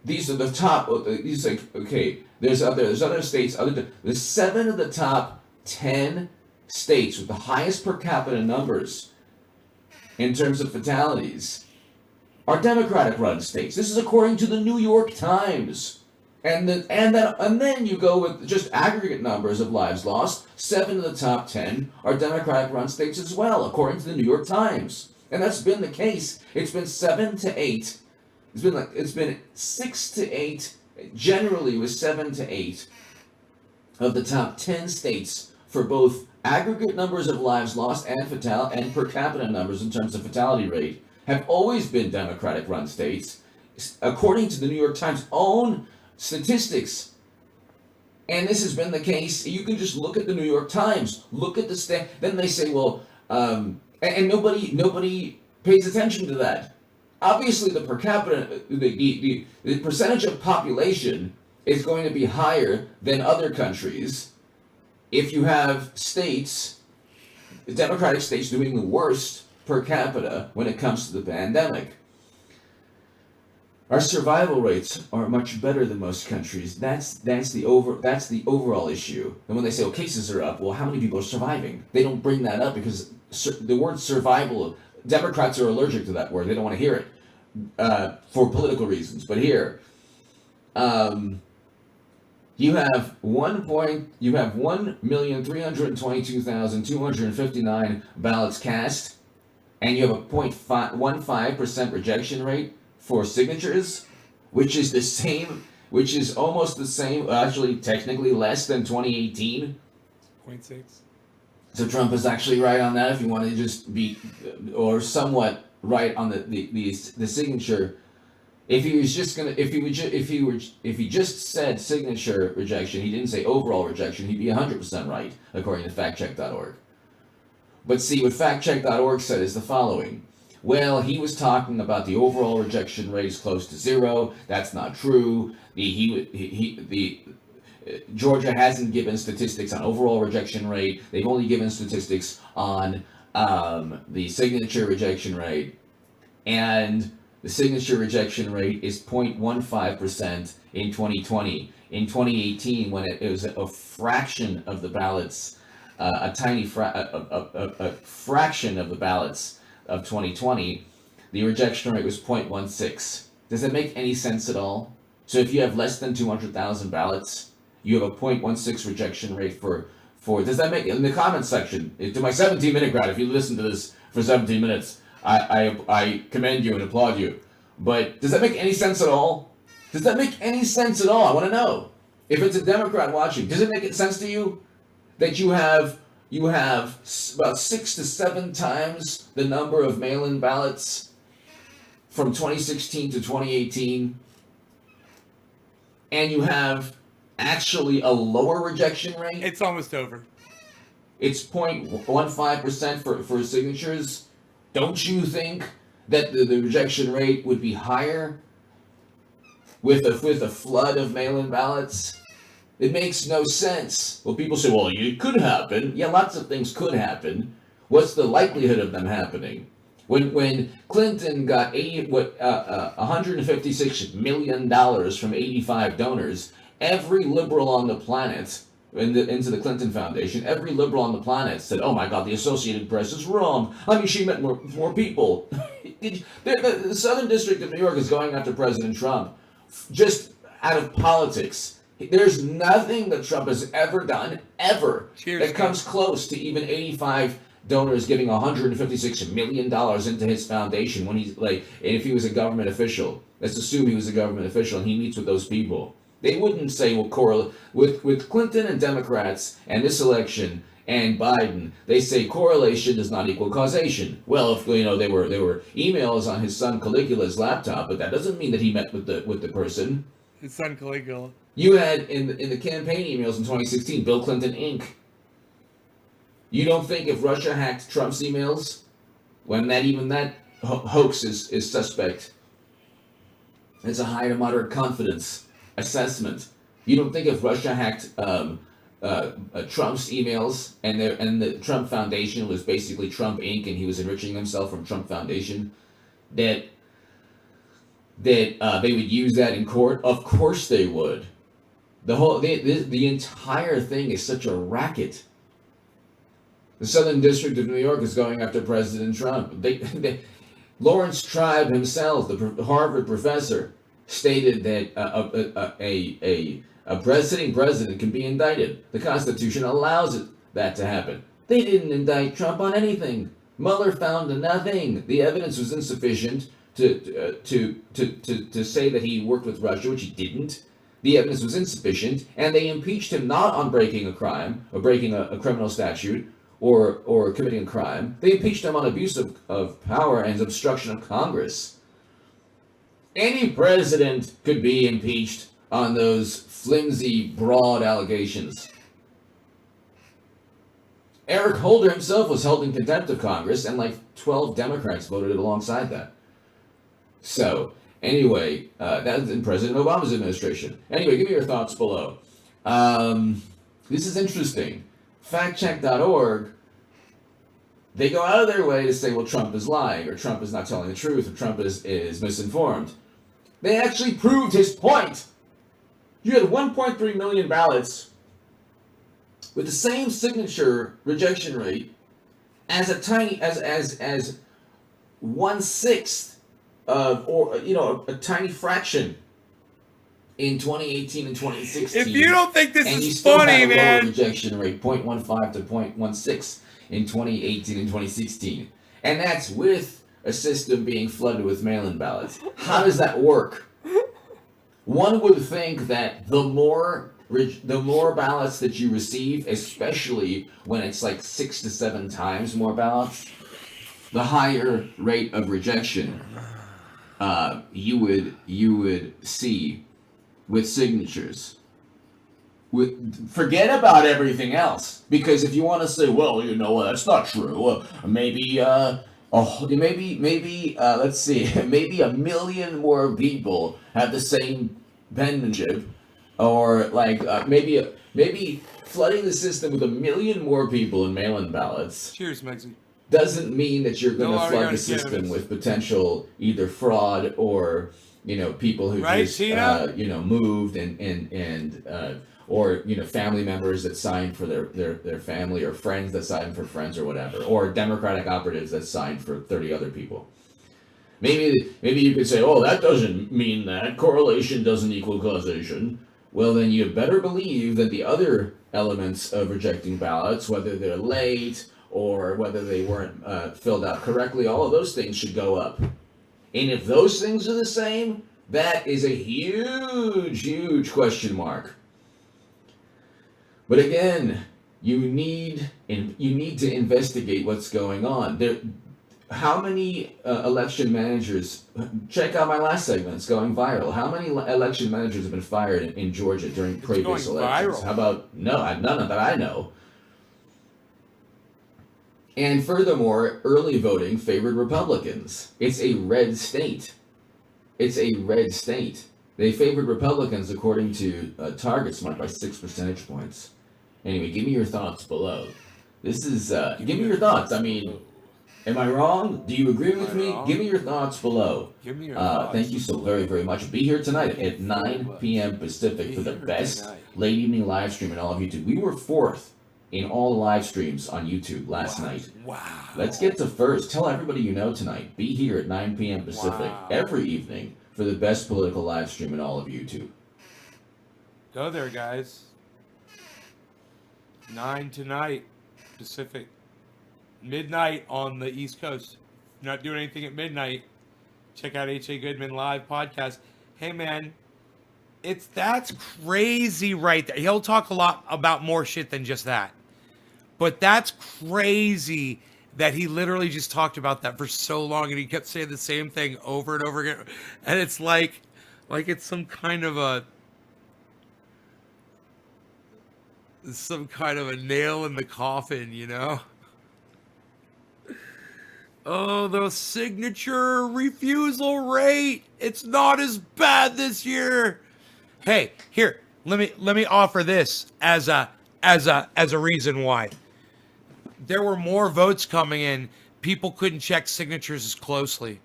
these are the top. These like okay. There's other states. There's 7 of the top 10 states with the highest per capita numbers in terms of fatalities are Democratic-run states. This is according to the New York Times. And then you go with just aggregate numbers of lives lost. 7 of the top 10 are Democratic-run states as well, according to the New York Times. And that's been the case. It's been 7 to 8. It's been 6 to 8. Generally, with 7 to 8 of the top 10 states for both aggregate numbers of lives lost and per capita numbers in terms of fatality rate have always been Democratic-run states, according to the New York Times' own statistics. And this has been the case. You can just look at the New York Times, look at the stat. Then they say, well, and nobody pays attention to that. Obviously, the per capita, the percentage of population is going to be higher than other countries if you have states, Democratic states, doing the worst per capita when it comes to the pandemic. Our survival rates are much better than most countries. That's the overall issue. And when they say, "Oh, cases are up," well, how many people are surviving? They don't bring that up because the word survival. Democrats are allergic to that word. They don't want to hear it for political reasons. But here, you have 1,322,259 ballots cast, and you have a 0.15% rejection rate for signatures, which is almost the same, actually technically less than 2018. 0.6. So Trump is actually right on that if you want to just be, or somewhat right on the signature. If he just said signature rejection, he didn't say overall rejection, he'd be 100% right, according to factcheck.org. But see, what factcheck.org said is the following. Well, he was talking about the overall rejection rate is close to 0. That's not true. Georgia hasn't given statistics on overall rejection rate. They've only given statistics on the signature rejection rate. And the signature rejection rate is 0.15% in 2020. In 2018, when it was a fraction of the ballots, a fraction of the ballots of 2020, the rejection rate was 0.16. Does that make any sense at all? So if you have less than 200,000 ballots, you have a 0.16 rejection rate for does that make, in the comments section, to my 17-minute crowd, if you listen to this for 17 minutes, I commend you and applaud you. But does that make any sense at all? Does that make any sense at all? I want to know. If it's a Democrat watching, does it make sense to you that you have about 6 to 7 times the number of mail-in ballots from 2016 to 2018, and you have actually a lower rejection rate. It's almost over. It's 0.15% for signatures. Don't you think that the rejection rate would be higher with a flood of mail-in ballots? It makes no sense. Well, people say, well, it could happen. Yeah, lots of things could happen. What's the likelihood of them happening? When Clinton got $156 million from 85 donors, every liberal on the planet, into the Clinton Foundation, every liberal on the planet said, oh my God, the Associated Press is wrong. I mean, she met more people. The Southern District of New York is going after President Trump just out of politics. There's nothing that Trump has ever done, ever, that comes close to even 85 donors giving $156 million into his foundation when he's like, and if he was a government official, let's assume he was a government official and he meets with those people. They wouldn't say, well, with Clinton and Democrats and this election and Biden, they say correlation does not equal causation. Well, if there were emails on his son Caligula's laptop, but that doesn't mean that he met with the person. His son Caligula. You had in the campaign emails in 2016, Bill Clinton Inc. You don't think if Russia hacked Trump's emails, when that hoax is suspect, it's a high to moderate confidence assessment. You don't think if Russia hacked Trump's emails and the Trump Foundation was basically Trump Inc. and he was enriching himself from Trump Foundation, that they would use that in court? Of course they would. The entire thing is such a racket. The Southern District of New York is going after President Trump. Lawrence Tribe himself, the Harvard professor, stated that a sitting president can be indicted. The Constitution allows that to happen. They didn't indict Trump on anything. Mueller found nothing. The evidence was insufficient to say that he worked with Russia, which he didn't. The evidence was insufficient, and they impeached him not on breaking a crime or breaking a criminal statute or committing a crime. They impeached him on abuse of power and obstruction of Congress. Any president could be impeached on those flimsy, broad allegations. Eric Holder himself was held in contempt of Congress, and like 12 Democrats voted alongside that. So, anyway, that was in President Obama's administration. Anyway, give me your thoughts below. This is interesting. Factcheck.org, they go out of their way to say, well, Trump is lying, or Trump is not telling the truth, or Trump is misinformed. They actually proved his point. You had 1.3 million ballots with the same signature rejection rate as a 1/6 of, or a tiny fraction in 2018 and 2016. If you don't think this and is funny, lower man. rejection rate, 0.15 to 0.16 in 2018 and 2016. And that's with a system being flooded with mail-in ballots. How does that work? One would think that the more ballots that you receive, especially when it's like 6 to 7 times more ballots, the higher rate of rejection you would see with signatures. Forget about everything else, because if you want to say, well, that's not true. Maybe let's see, maybe 1 million more people have the same penmanship, or like maybe flooding the system with 1 million more people in mail-in ballots. Cheers, Megsy. Doesn't mean that you're going to flood already the system cannabis. with potential either fraud or people who Right, just Tina? moved and or family members that signed for their family, or friends that signed for friends, or whatever, or Democratic operatives that signed for 30 other people. Maybe you could say, oh, that doesn't mean that. Correlation doesn't equal causation. Well, then you better believe that the other elements of rejecting ballots, whether they're late or whether they weren't filled out correctly, all of those things should go up. And if those things are the same, that is a huge, huge question mark. But again, you need to investigate what's going on. How many election managers? Check out my last segment. It's going viral. How many election managers have been fired in Georgia during It's previous going elections? viral. How about none that I know. And furthermore, early voting favored Republicans. It's a red state. It's a red state. They favored Republicans according to Target Smart by 6 percentage points. Anyway, give me your thoughts below. This is give me your thoughts. I mean, am I wrong? Do you agree with me? wrong? Give me your thoughts below. Give me your thoughts. Thank you so very, very much. Be here tonight at 9 p.m. Pacific for the best late evening live stream in all of YouTube. We were 4th in all live streams on YouTube last night. Wow. Let's get to first. Tell everybody you know tonight. Be here at 9 p.m. Pacific every evening for the best political live stream in all of YouTube. Go there, guys. 9 tonight, Pacific. Midnight on the East Coast. If you're not doing anything at midnight, check out H.A. Goodman Live podcast. Hey, man, that's crazy right there. He'll talk a lot about more shit than just that. But that's crazy that he literally just talked about that for so long and he kept saying the same thing over and over again. And it's like it's some kind of a nail in the coffin, you know? Oh, the signature refusal rate. It's not as bad this year. Hey, here, let me offer this as a reason why. There were more votes coming in. People couldn't check signatures as closely.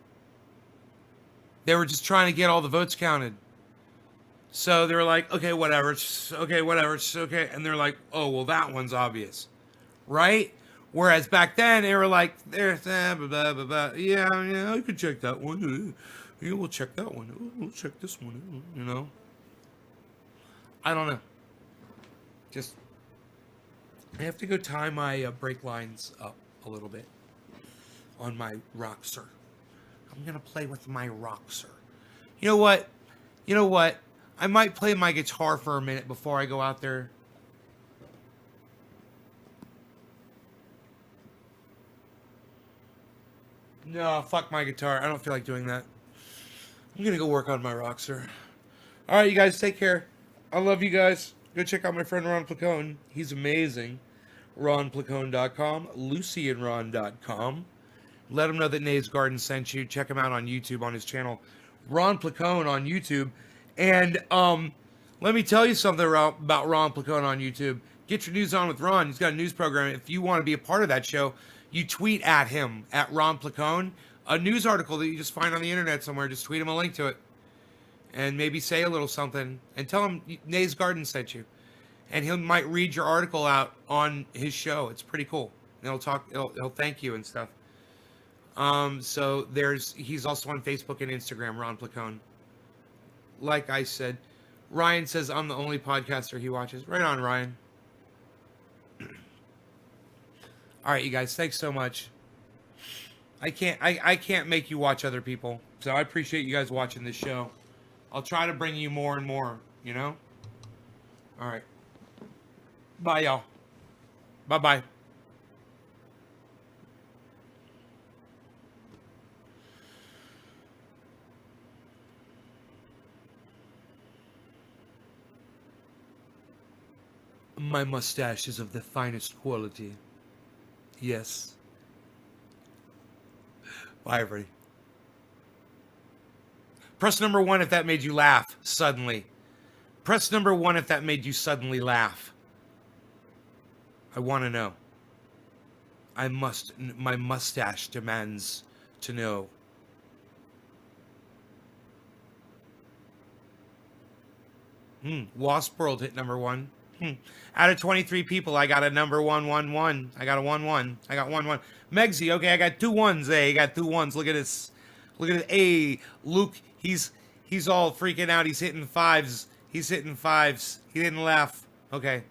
They were just trying to get all the votes counted. So they were like, okay, whatever. It's okay. And they're like, oh, well, that one's obvious. Right? Whereas back then, they were like, there's blah, blah, blah, blah. Yeah, I could check that one. Yeah, we'll check that one. We'll check this one, you know? I don't know. Just, I have to go tie my brake lines up a little bit on my Roxor. I'm going to play with my Roxor. You know what? I might play my guitar for a minute before I go out there. No, fuck my guitar. I don't feel like doing that. I'm gonna go work on my Roxor. Alright, you guys, take care. I love you guys. Go check out my friend Ron Placone. He's amazing. RonPlacone.com, LucyandRon.com. Let him know that Nays Garden sent you. Check him out on YouTube on his channel. Ron Placone on YouTube. And let me tell you something about Ron Placone on YouTube. Get your news on with Ron. He's got a news program. If you want to be a part of that show, you tweet at him, at Ron Placone. A news article that you just find on the internet somewhere. Just tweet him a link to it. And maybe say a little something. And tell him Nays Garden sent you. And he might read your article out on his show. It's pretty cool. And he'll thank you and stuff. So he's also on Facebook and Instagram, Ron Placone. Like I said, Ryan says I'm the only podcaster he watches. Right on, Ryan. All right, you guys, thanks so much. I can't make you watch other people, so I appreciate you guys watching this show. I'll try to bring you more and more, you know? All right. Bye, y'all. Bye-bye. My mustache is of the finest quality. Yes. Bye, everybody. Press number 1 if that made you laugh suddenly. Press number 1 if that made you suddenly laugh. I want to know. My mustache demands to know. Wasp World hit number 1. Out of 23 people, I got a number 111. I got a 1-1. I got 1-1. Megsy, okay, I got 2 1s. Hey, I got 2 1s. Look at this. Look at it. Hey, Luke, he's all freaking out. He's hitting 5s. He's hitting 5s. He didn't laugh. Okay.